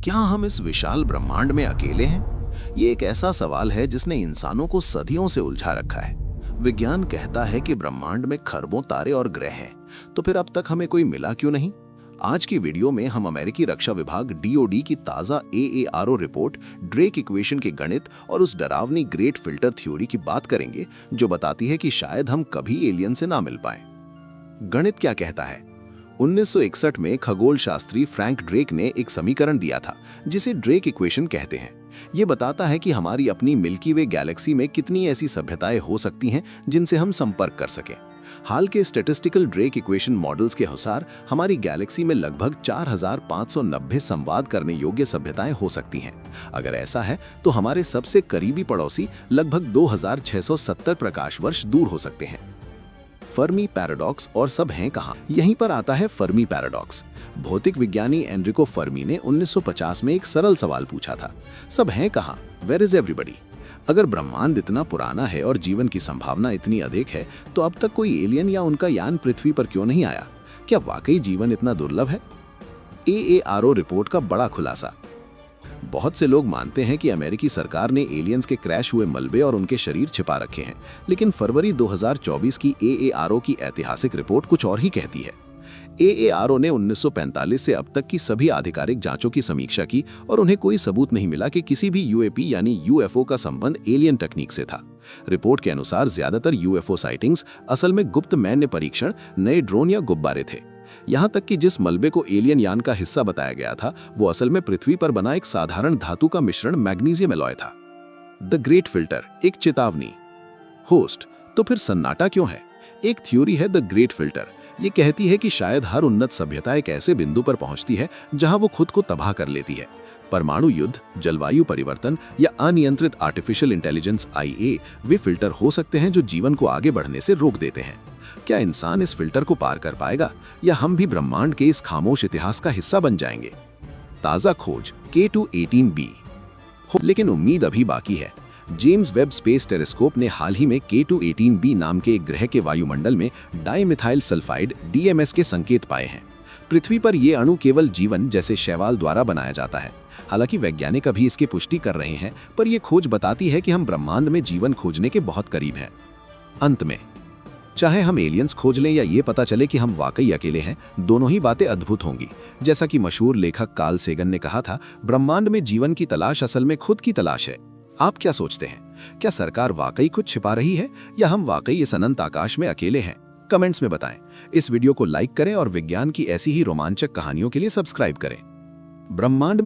क्या हम इस विशाल ब्रह्मांड में अकेले हैं? ये एक ऐसा सवाल है जिसने इंसानों को सदियों से उलझा रखा है। विज्ञान कहता है कि ब्रह्मांड में खरबों तारे और ग्रह हैं, तो फिर अब तक हमें कोई मिला क्यों नहीं? आज की वीडियो में हम अमेरिकी रक्षा विभाग DOD की ताजा AARO रिपोर्ट, ड्रेक इक्वेशन के गणित और उस डरावनी ग्रेट फिल्टर थ्योरी की बात करेंगे जो बताती है कि शायद हम कभी एलियन से ना मिल पाए। गणित क्या कहता है? 1961 में खगोल शास्त्री फ्रैंक ड्रेक ने एक समीकरण दिया था जिसे ड्रेक इक्वेशन कहते हैं। ये बताता है कि हमारी अपनी मिल्की वे गैलेक्सी में कितनी ऐसी सभ्यताएं हो सकती हैं जिनसे हम संपर्क कर सकें। हाल के स्टैटिस्टिकल ड्रेक इक्वेशन मॉडल्स के अनुसार हमारी गैलेक्सी में लगभग 4590 संवाद करने योग्य सभ्यताएं हो सकती हैं। अगर ऐसा है तो हमारे सबसे करीबी पड़ोसी लगभग 2670 प्रकाश वर्ष दूर हो सकते हैं। फर्मी पैराडॉक्स और सब हैं कहां? यहीं पर आता है फर्मी पैराडॉक्स। भौतिक विज्ञानी एनरिको फर्मी ने 1950 में एक सरल सवाल पूछा था, सब हैं कहां? Where is everybody? अगर ब्रह्मांड इतना पुराना है और जीवन की संभावना इतनी अधिक है, तो अब तक कोई एलियन या उनका यान पृथ्वी पर क्यों नहीं आया? क्या वाकई जीवन इतना दुर्लभ है? AARO रिपोर्ट का बड़ा खुलासा। बहुत से लोग मानते हैं कि अमेरिकी सरकार ने एलियंस के क्रैश हुए मलबे और उनके शरीर छिपा रखे हैं, लेकिन फरवरी 2024 की AARO की ऐतिहासिक रिपोर्ट कुछ और ही कहती है। AARO ने 1945 से अब तक की सभी आधिकारिक जांचों की समीक्षा की और उन्हें कोई सबूत नहीं मिला कि किसी भी UAP यानी UFO का संबंध एलियन टेक्निक से था। रिपोर्ट के अनुसार ज्यादातर UFO साइटिंग्स असल में गुप्त मैन्य परीक्षण, नए ड्रोन या गुब्बारे थे। यहाँ तक कि जिस मलबे को एलियन यान का हिस्सा बताया गया था, वो असल में पृथ्वी पर बना एक साधारण धातु का मिश्रण मैग्नीशियम एलॉय था। द ग्रेट फिल्टर, एक चेतावनी। होस्ट, तो फिर सन्नाटा क्यों है? एक थ्योरी है द ग्रेट फिल्टर। ये कहती है कि शायद हर उन्नत सभ्यता एक ऐसे बिंदु पर पहुंचती है जहां वो खुद को तबाह कर लेती है। परमाणु युद्ध, जलवायु परिवर्तन या अनियंत्रित आर्टिफिशियल इंटेलिजेंस IA वे फिल्टर हो सकते हैं जो जीवन को आगे बढ़ने से रोक देते हैं। क्या इंसान इस फिल्टर को पार कर पाएगा या हम भी ब्रह्मांड के इस खामोश इतिहास का हिस्सा बन जाएंगे? ताजा खोज K2-18b। लेकिन उम्मीद अभी बाकी है। जेम्स वेब स्पेस टेलीस्कोप ने हाल ही में K2-18b नाम के एक ग्रह के वायुमंडल में डाइमिथाइल सल्फाइड DMS के संकेत पाए हैं। पृथ्वी पर ये अणु केवल जीवन जैसे शैवाल द्वारा बनाया जाता है। हालांकि वैज्ञानिक अभी इसकी पुष्टि कर रहे हैं, पर यह खोज बताती है कि हम ब्रह्मांड में जीवन खोजने के बहुत करीब हैं। अंत में, चाहे हम एलियंस खोज लें या ये पता चले कि हम वाकई अकेले हैं, दोनों ही बातें अद्भुत होंगी। जैसा कि मशहूर लेखक कार्ल सेगन ने कहा था, ब्रह्मांड में जीवन की तलाश असल में खुद की तलाश है। आप क्या सोचते हैं? क्या सरकार वाकई कुछ छिपा रही है या हम वाकई इस अनंत आकाश में अकेले हैं? कमेंट्स में बताएं। इस वीडियो को लाइक करें और विज्ञान की ऐसी ही रोमांचक कहानियों के लिए सब्सक्राइब करें। ब्रह्मांड